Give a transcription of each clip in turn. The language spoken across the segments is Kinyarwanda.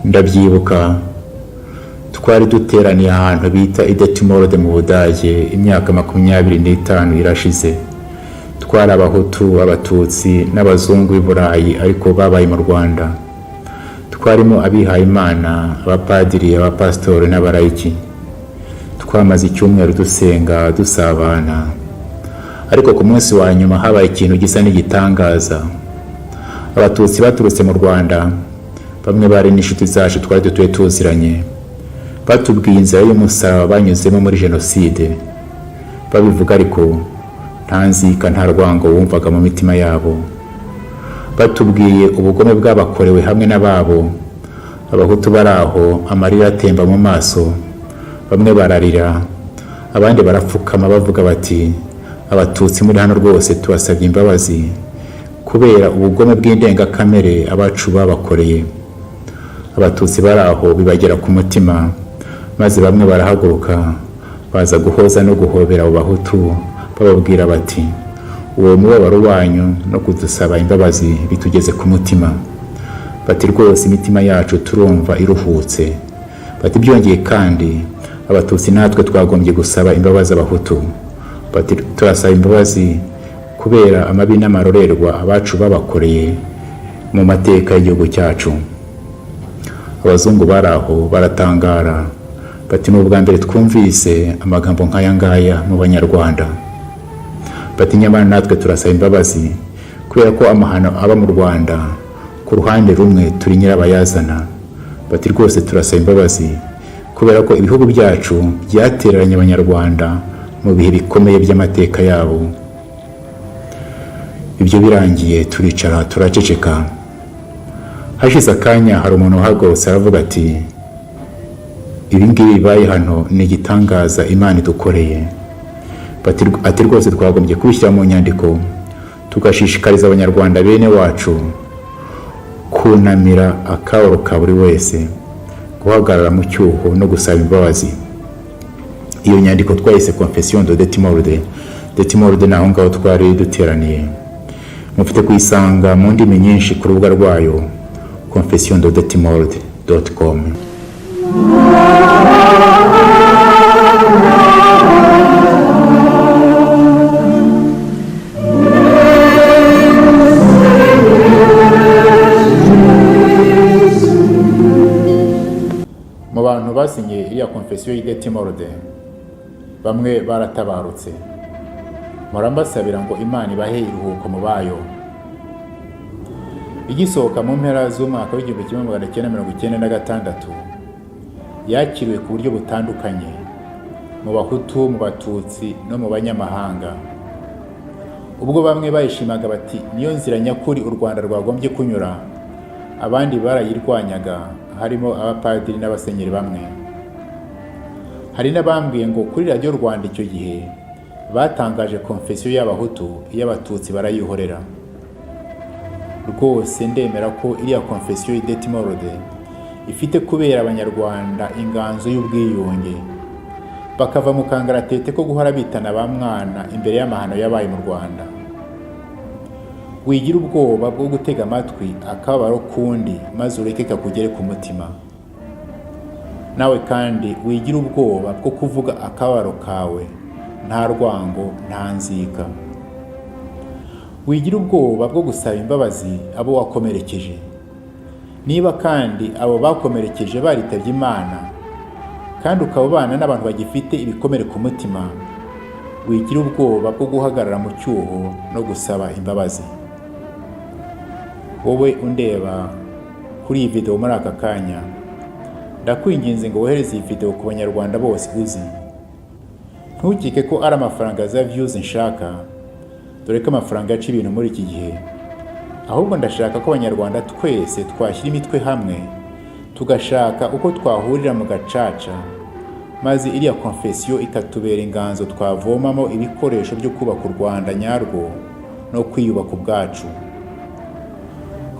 ndabyibuka twari duteraniye ahantu bita Idetimorode mu Budage imyaka 25 irashize. Twari abahutu, abatutsi n'abazungu b'i Burayi ariko babaye mu Rwanda. Twarimo abihaye Imana, abapadiri, abapastori n'abarayiki. Twamaze icyumweru dusenga dusabana, ariko ku munsi wa nyuma habaye ikintu gisa n'igitangaza. Abatutsi baturutse mu Rwanda, bamwe bari n'inshuti zacu twari dutuye tuziranye, batubwiye inzira y'umusaraba banyuzemo muri jenoside. Babivuga ariko nta nzika nta rwango wumvaga mu mitima yabo. Batubwiye ubugome bw'abakorewe hamwe n'ababo. Abahutu baraho amarira atemba mu maso, bamwe bararira, abandi barapfukama bavuga bati abatutsi muri hano rwose tubasabye imbabazi kubera ubugome bw'indengakamere abacu babakoreye. Abatutsi baraho bibagera ku mutima, maze bamwe barahaguruka baza guhoza no guhobera abo bahutu bababwira bati uwo mubabaro wanyu no kudusaba imbabazi bitugeze ku mutima. Bati rwose imitima yacu turumva iruhutse. Bati byongeye kandi abatutsi natwe twagombye gusaba imbabazi abahutu. Bati turasaba imbabazi kubera amabi n'amarorerwa abacu babakoreye mu mateka y'igihugu cyacu. Abazungu baraho baratangara, bati n'ubwa mbere twumvise amagambo nk'aya ngaya mu Banyarwanda. Bati nyamara natwe turasaba imbabazi kubera ko amahano aba mu Rwanda ku ruhande rumwe turi nyirabayazana. Bati rwose turasaba imbabazi kubera ko ibihugu byacu byatereranye Abanyarwanda mu bihe bikomeye by'amateka yabo. Ibyo birangiye turicara turaceceka. Hashize akanya hari umuntu uhagurutse aravuga ati ibi ngibi bibaye hano ni igitangaza Imana idukoreye. Ati rwose twagombye kubishyira mu nyandiko tugashishikariza Abanyarwanda bene wacu kunamira akababaro ka buri wese, guhagarara mu cyuho no gusaba imbabazi. Iyo nyandiko twayise Confession de Detimorode. Detimorode naho ngaho twari duteraniye. Mufite kuyisanga mu ndimi nyinshi ku rubuga rwayo confessiondedetimorode.com. Mu bantu basinye iriya Confession y'Idetimorode, bamwe baratabarutse. Murambasabira ngo Imana ibahe iruhuko mu bayo. Igisohoka mu mpera z'umwaka w'1996 yakiriwe ku buryo butandukanye mu bahutu, mu batutsi no mu banyamahanga. Ubwo bamwe bayishimaga bati niyo nzira nyakuri u Rwanda rwagombye kunyura, abandi barayirwanyaga harimo abapadiri n'abasenyeri bamwe. Hari n'abambwiye ngo kuri Radio Rwanda icyo gihe batangaje Confession y'abahutu, y'abatutsi barayihorera. Rwose ndemera ko iriya Confession y'Idetimorode ifite kubera Abanyarwanda inganzo y'ubwiyunge, bakava mu kangaratete ko guhora bitana ba mwana imbere y'amahano yabaye mu Rwanda. Wigira ubwoba bwo gutega amatwi akababaro kundi maze ureke kakugere ku mutima. Nawe kandi wigira ubwoba bwo kuvuga akababaro kawe nta rwango nta nzika. Wigira ubwoba bwo gusaba imbabazi abo wakomerekeje. Niba kandi abo bakomerekeje baritabye Imana kandi ukabana n'abantu bagifite ibikomere ku mutima, wigira ubwoba bwo guhagarara mu cyuho no gusaba imbabazi. Wowe undeba kuri iyi video muri aka kanya, ndakwinginze ngo wohereze iyi video ku Banyarwanda bose uzi. Ntukike ko ari amafaranga za views nshaka, dore ko amafaranga yaca ibintu muri iki gihe. Ahubwo ndashaka ko Abanyarwanda twese twashyira imitwe hamwe, tugashaka uko twahurira mu gacaca, maze iriya Confession ikatubera inganzo twavomamo ibikoresho byo kubaka u Rwanda nyarwo no kwiyubaka ubwacu.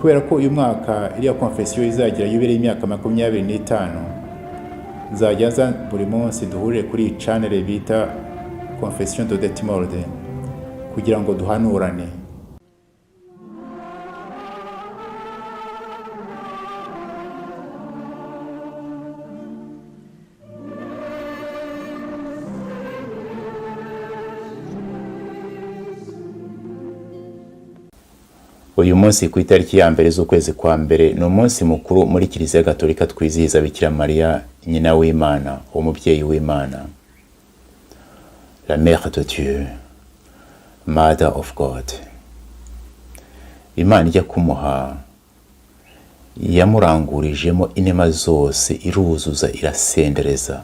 Kubera ko uyu mwaka iriya Confession izagira yubile imyaka 25, nzajya nza buri munsi duhurire kuri channel bita Confession de Detimorode kugira ngo duhanurane. uyu munsi ku itariki ya mbere z'ukwezi kwa mbere ni umunsi mukuru muri Kiliziya Gatolika twizihiza Bikira Mariya nyina w'Imana, umubyeyi w'Imana, la mère de Dieu, mother of God. Imana ijya kumuha yamurangurijemo inema zose, iruzuza, irasendereza.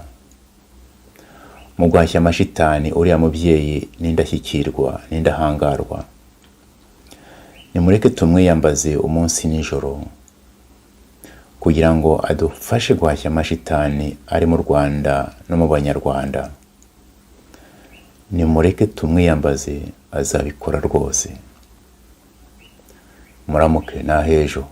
Mu guhashya amashitani uriya mubyeyi n'indashyikirwa n'indahangarwa. Nimureke tumwiyambaze umunsi nijoro kugira ngo adufashe guhashya amashitani ari mu Rwanda no mu Banyarwanda. Nimureke tumwiyambaze, azabikora rwose. Muramuke na hejo.